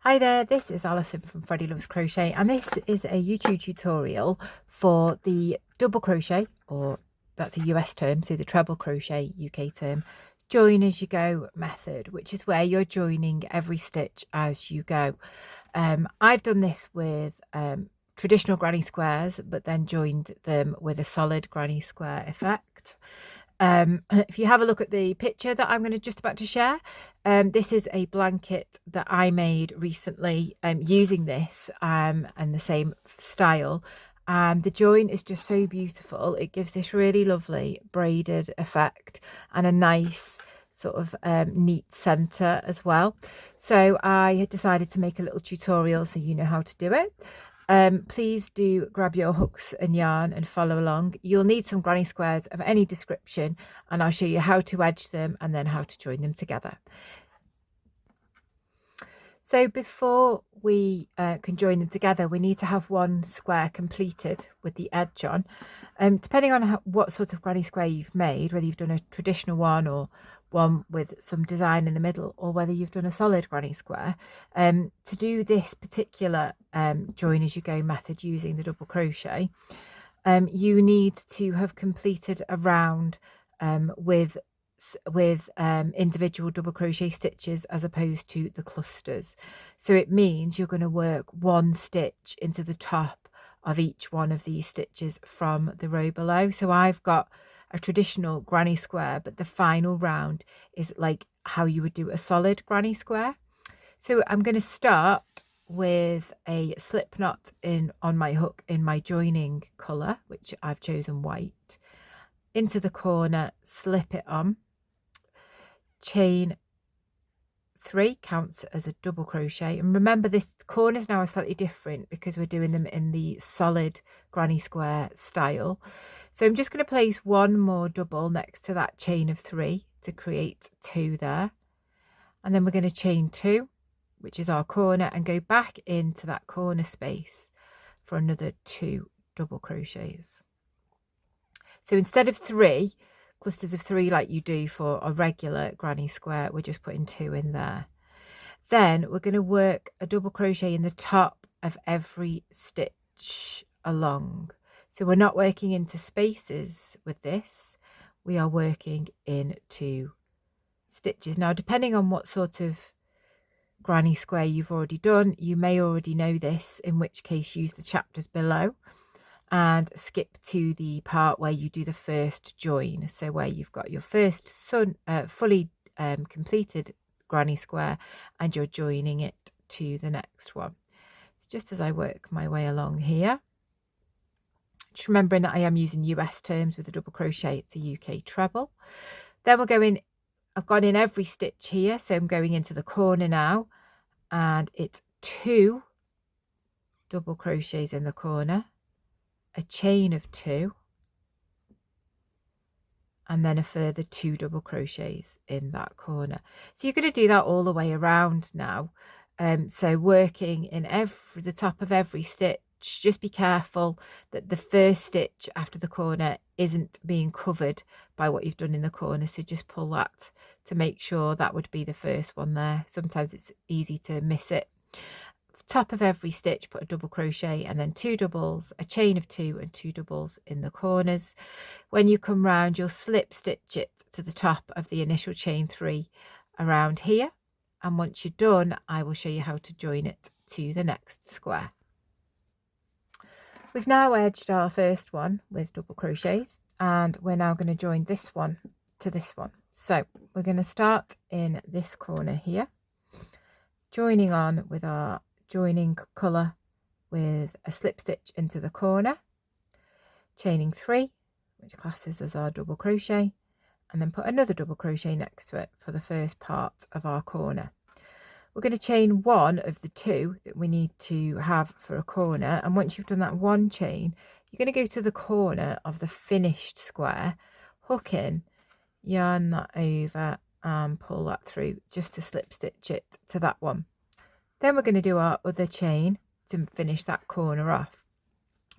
Hi there, this is Alison from Freddie Loves Crochet, and this is a YouTube tutorial for the double crochet, or that's a US term, so the treble crochet UK term, join as you go method, which is where you're joining every stitch as you go. I've done this with traditional granny squares, but then joined them with a solid granny square effect. If you have a look at the picture that I'm just about to share, this is a blanket that I made recently using this and the same style, and the join is just so beautiful. It gives this really lovely braided effect and a nice sort of neat center as well. So I had decided to make a little tutorial so you know how to do it. Please do grab your hooks and yarn and follow along. You'll need some granny squares of any description, and I'll show you how to edge them and then how to join them together. So before we can join them together, we need to have one square completed with the edge on. Depending on what sort of granny square you've made, whether you've done a traditional one or one with some design in the middle, or whether you've done a solid granny square, to do this particular join as you go method using the double crochet, you need to have completed a round with individual double crochet stitches as opposed to the clusters. So it means you're going to work one stitch into the top of each one of these stitches from the row below. So I've got a traditional granny square, but the final round is like how you would do a solid granny square. So I'm going to start with a slip knot on my hook in my joining colour, which I've chosen white, into the corner, slip it on, chain 3 counts as a double crochet. And remember, this corners now are slightly different because we're doing them in the solid granny square style. So I'm just going to place one more double next to that chain of 3 to create 2 there, and then we're going to chain 2, which is our corner, and go back into that corner space for another 2 double crochets. So instead of 3 clusters of 3 like you do for a regular granny square, we're just putting 2 in there. Then we're going to work a double crochet in the top of every stitch along. So we're not working into spaces with this, we are working into stitches. Now, depending on what sort of granny square you've already done, you may already know this, in which case use the chapters below and skip to the part where you do the first join, so where you've got your first fully completed granny square and you're joining it to the next one. So just as I work my way along here, just remembering that I am using US terms with a double crochet, it's a UK treble. Then we're going, I've gone in every stitch here, so I'm going into the corner now, and it's 2 double crochets in the corner, a chain of 2, and then a further 2 double crochets in that corner. So you're going to do that all the way around now. So working in the top of every stitch, just be careful that the first stitch after the corner isn't being covered by what you've done in the corner, so just pull that to make sure that would be the first one there. Sometimes it's easy to miss it. Top of every stitch, put a double crochet and then 2 doubles, a chain of 2 and 2 doubles in the corners. When you come round, you'll slip stitch it to the top of the initial chain 3 around here, and once you're done, I will show you how to join it to the next square. We've now edged our first one with double crochets, and we're now going to join this one to this one. So we're going to start in this corner here, joining on with our joining colour with a slip stitch into the corner, chaining 3, which classes as our double crochet, and then put another double crochet next to it for the first part of our corner. We're going to chain 1 of the 2 that we need to have for a corner, and once you've done that 1 chain, you're going to go to the corner of the finished square, hook in, yarn that over and pull that through just to slip stitch it to that one. Then we're going to do our other chain to finish that corner off.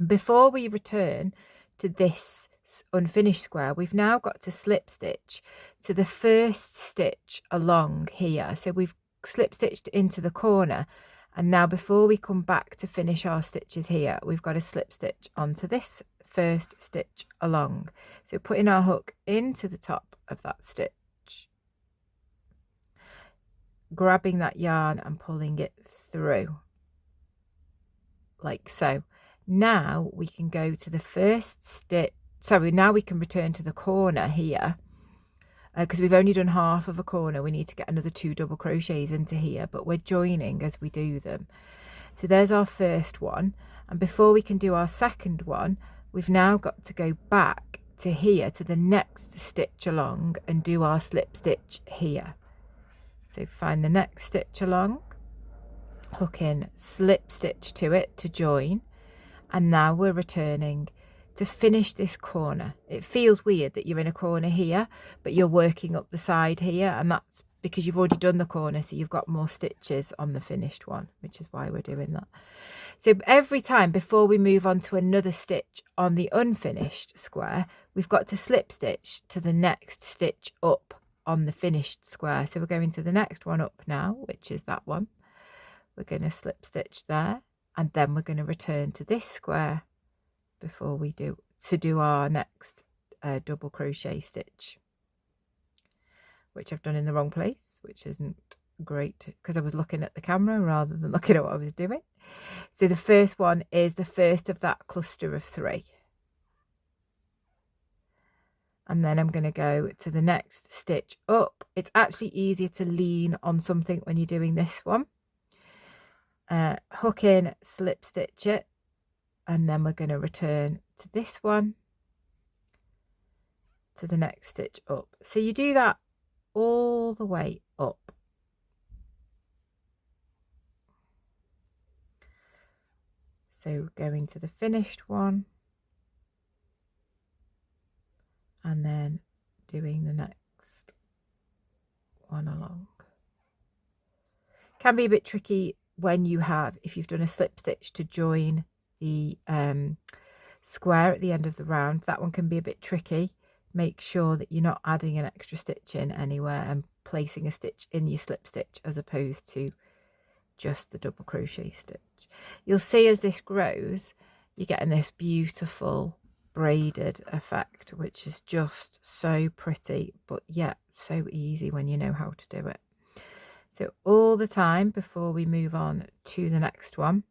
Before we return to this unfinished square, we've now got to slip stitch to the first stitch along here. So we've slip stitched into the corner, and now before we come back to finish our stitches here, we've got to slip stitch onto this first stitch along. So putting our hook into the top of that stitch, grabbing that yarn and pulling it through like so. Now we can go to the first stitch, sorry, now we can return to the corner here, because we've only done half of a corner. We need to get another 2 double crochets into here, but we're joining as we do them. So there's our first one, and before we can do our second one, we've now got to go back to here to the next stitch along and do our slip stitch here. So find the next stitch along, hook in, slip stitch to it to join, and now we're returning to finish this corner. It feels weird that you're in a corner here, but you're working up the side here, and that's because you've already done the corner, so you've got more stitches on the finished one, which is why we're doing that. So every time before we move on to another stitch on the unfinished square, we've got to slip stitch to the next stitch up on the finished square. So we're going to the next one up now, which is that one. We're going to slip stitch there, and then we're going to return to this square before we do our next double crochet stitch, which I've done in the wrong place, which isn't great because I was looking at the camera rather than looking at what I was doing. So the first one is the first of that cluster of 3, and then I'm going to go to the next stitch up. It's actually easier to lean on something when you're doing this one. Hook in, slip stitch it, and then we're going to return to this one, to the next stitch up. So you do that all the way up. So going to the finished one, and then doing the next one along. Can be a bit tricky when you have, if you've done a slip stitch to join the square at the end of the round. That one can be a bit tricky. Make sure that you're not adding an extra stitch in anywhere and placing a stitch in your slip stitch as opposed to just the double crochet stitch. You'll see as this grows, you're getting this beautiful braided effect, which is just so pretty, but yet so easy when you know how to do it. So all the time before we move on to the next one,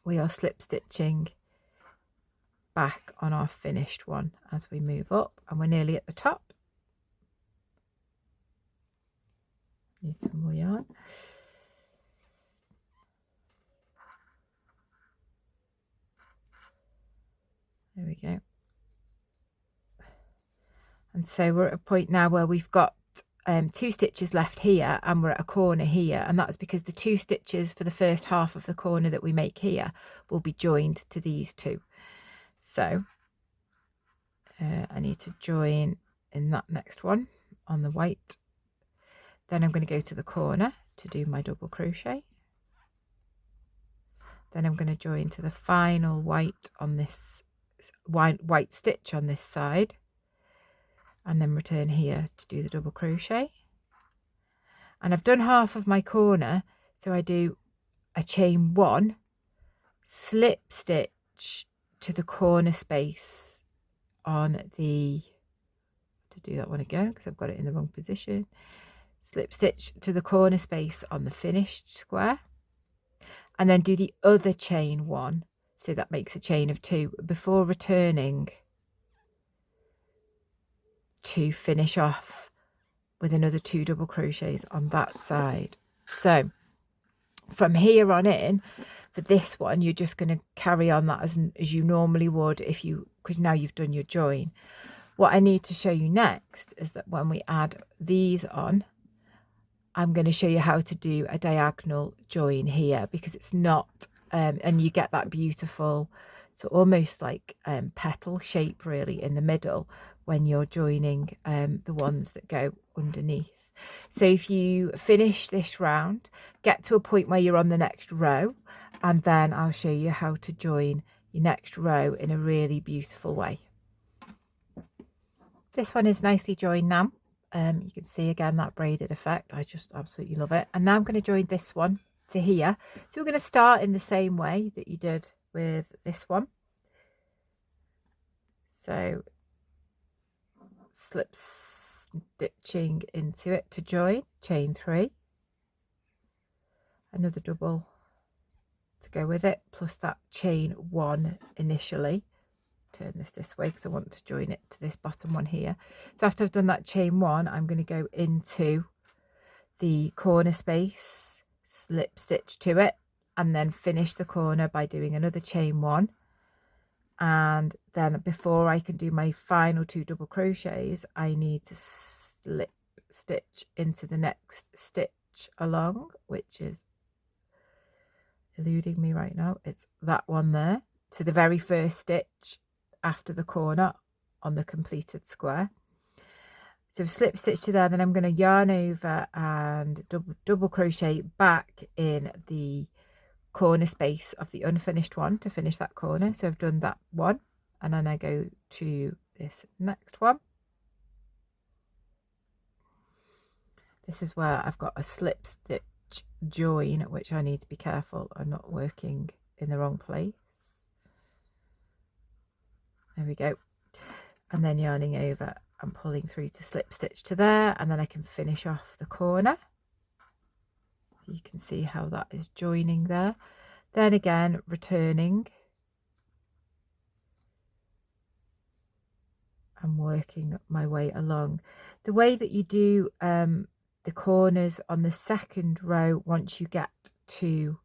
we are slip stitching back on our finished one as we move up, and we're nearly at the top. Need some more yarn. There we go. And so we're at a point now where we've got 2 stitches left here, and we're at a corner here, and that's because the 2 stitches for the first half of the corner that we make here will be joined to these 2. So I need to join in that next one on the white. Then I'm going to go to the corner to do my double crochet. Then I'm going to join to the final white on this white stitch on this side, and then return here to do the double crochet. And I've done half of my corner, so I do a chain 1, slip stitch to the corner space on the, to do that one again because I've got it in the wrong position, slip stitch to the corner space on the finished square, and then do the other chain 1, so that makes a chain of 2 before returning to finish off with another 2 double crochets on that side. So from here on in, for this one, you're just going to carry on that as you normally would if you, because now you've done your join. What I need to show you next is that when we add these on, I'm going to show you how to do a diagonal join here, because it's not and you get that beautiful, so almost like petal shape really in the middle when you're joining the ones that go underneath. So if you finish this round, get to a point where you're on the next row, and then I'll show you how to join your next row in a really beautiful way. This one is nicely joined now, You can see again that braided effect. I just absolutely love it. And now I'm going to join this one to here. So we're going to start in the same way that you did with this one. So slip stitching into it to join, chain 3, another double to go with it, plus that chain 1 initially. Turn this way because I want to join it to this bottom one here. So after I've done that chain 1, I'm going to go into the corner space, slip stitch to it, and then finish the corner by doing another chain 1. And then before I can do my final 2 double crochets, I need to slip stitch into the next stitch along, which is eluding me right now. It's that one there. So the very first stitch after the corner on the completed square. So slip stitch to there, then I'm going to yarn over and double crochet back in the corner space of the unfinished one to finish that corner. So I've done that one, and then I go to this next one. This is where I've got a slip stitch join, which I need to be careful I'm not working in the wrong place. There we go. And then yarning over and pulling through to slip stitch to there, and then I can finish off the corner. So you can see how that is joining there. Then again, returning and working my way along. The way that you do the corners on the second row, once you get to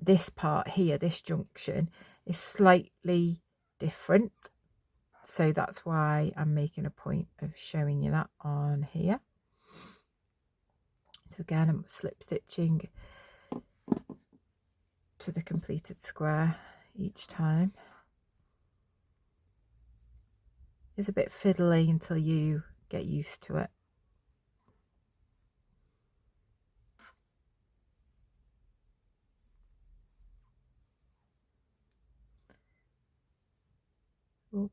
this part here, this junction, is slightly different. So that's why I'm making a point of showing you that on here. So again, I'm slip stitching to the completed square each time. It's a bit fiddly until you get used to it. Ooh.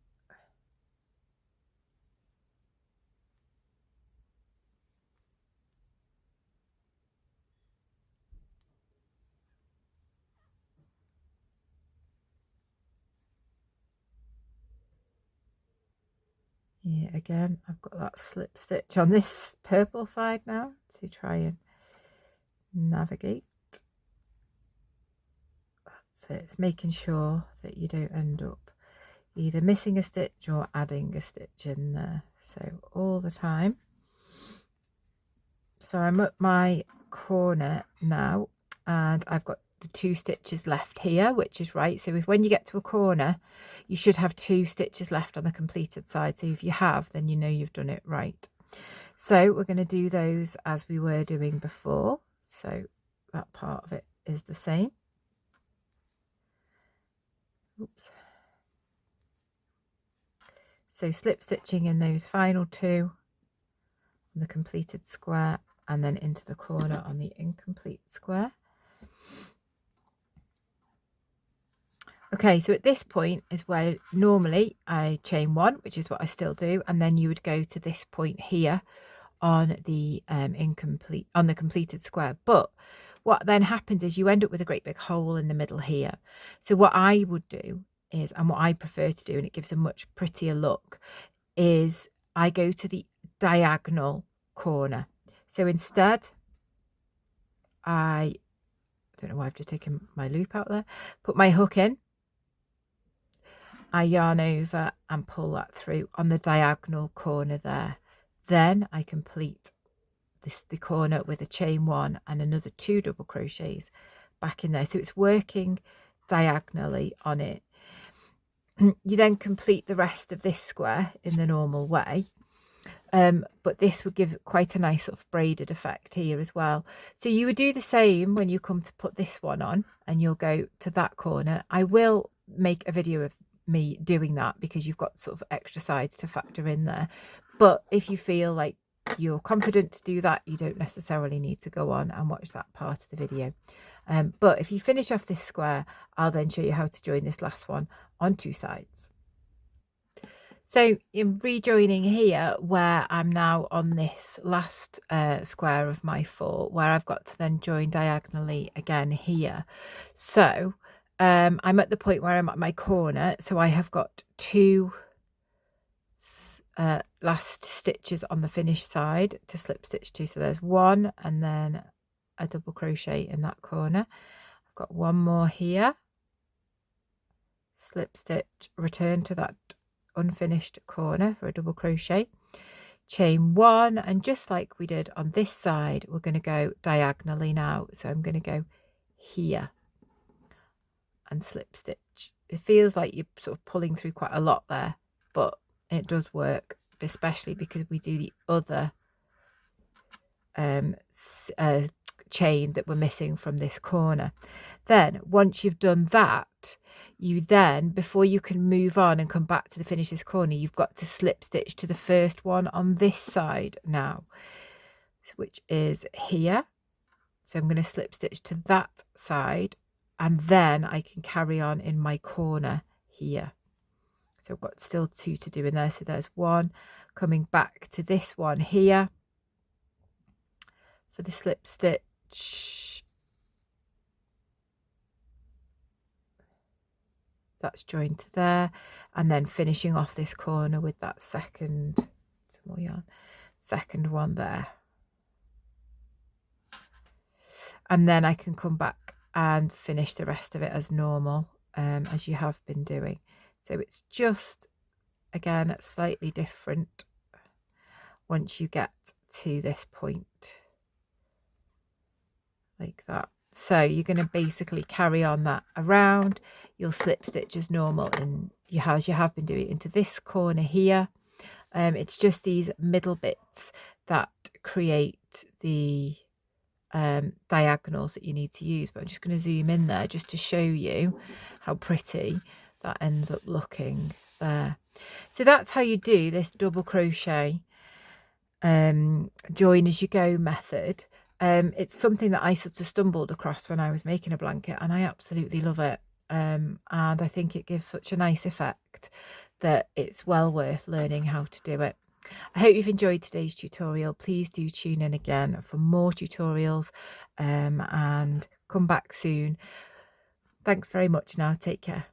Yeah, again, I've got that slip stitch on this purple side now to try and navigate. That's it. It's making sure that you don't end up either missing a stitch or adding a stitch in there. So all the time. So I'm at my corner now, and I've got the 2 stitches left here, which is right. So if when you get to a corner, you should have 2 stitches left on the completed side. So if you have, then you know you've done it right. So we're going to do those as we were doing before. So that part of it is the same. Oops. So slip stitching in those final 2 on the completed square, and then into the corner on the incomplete square. Okay, so at this point is where normally I chain 1, which is what I still do, and then you would go to this point here on the completed square. But what then happens is you end up with a great big hole in the middle here. So what I would do is, and what I prefer to do, and it gives a much prettier look, is I go to the diagonal corner. So instead, I don't know why I've just taken my loop out there, put my hook in, I yarn over and pull that through on the diagonal corner there. Then I complete the corner with a chain 1 and another 2 double crochets back in there. So it's working diagonally on it. You then complete the rest of this square in the normal way. But this would give quite a nice sort of braided effect here as well. So you would do the same when you come to put this one on, and you'll go to that corner. I will make a video of me doing that because you've got sort of extra sides to factor in there. But if you feel like you're confident to do that, you don't necessarily need to go on and watch that part of the video. But if you finish off this square, I'll then show you how to join this last one on 2 sides. So in rejoining here, where I'm now on this last square of my 4, where I've got to then join diagonally again here. So I'm at the point where I'm at my corner, so I have got 2 last stitches on the finished side to slip stitch to. So there's 1 and then a double crochet in that corner. I've got 1 more here, slip stitch, return to that unfinished corner for a double crochet, chain 1, and just like we did on this side, we're going to go diagonally now. So I'm going to go here and slip stitch. It feels like you're sort of pulling through quite a lot there, but it does work, especially because we do the other chain that we're missing from this corner. Then once you've done that, you then, before you can move on and come back to the finish this corner, you've got to slip stitch to the first one on this side now, which is here. So I'm going to slip stitch to that side, and then I can carry on in my corner here. So I've got still 2 to do in there. So there's 1 coming back to this one here for the slip stitch. That's joined to there, and then finishing off this corner with that second, some more yarn, second one there. And then I can come back and finish the rest of it as normal, as you have been doing. So it's just, again, slightly different once you get to this point, like that. So you're going to basically carry on that around. You'll slip stitch as normal, and as you have been doing, into this corner here. It's just these middle bits that create the diagonals that you need to use, but I'm just going to zoom in there just to show you how pretty that ends up looking there. So that's how you do this double crochet join as you go method. It's something that I sort of stumbled across when I was making a blanket, and I absolutely love it. And I think it gives such a nice effect that it's well worth learning how to do it. I hope you've enjoyed today's tutorial. Please do tune in again for more tutorials, and come back soon. Thanks very much now. Take care.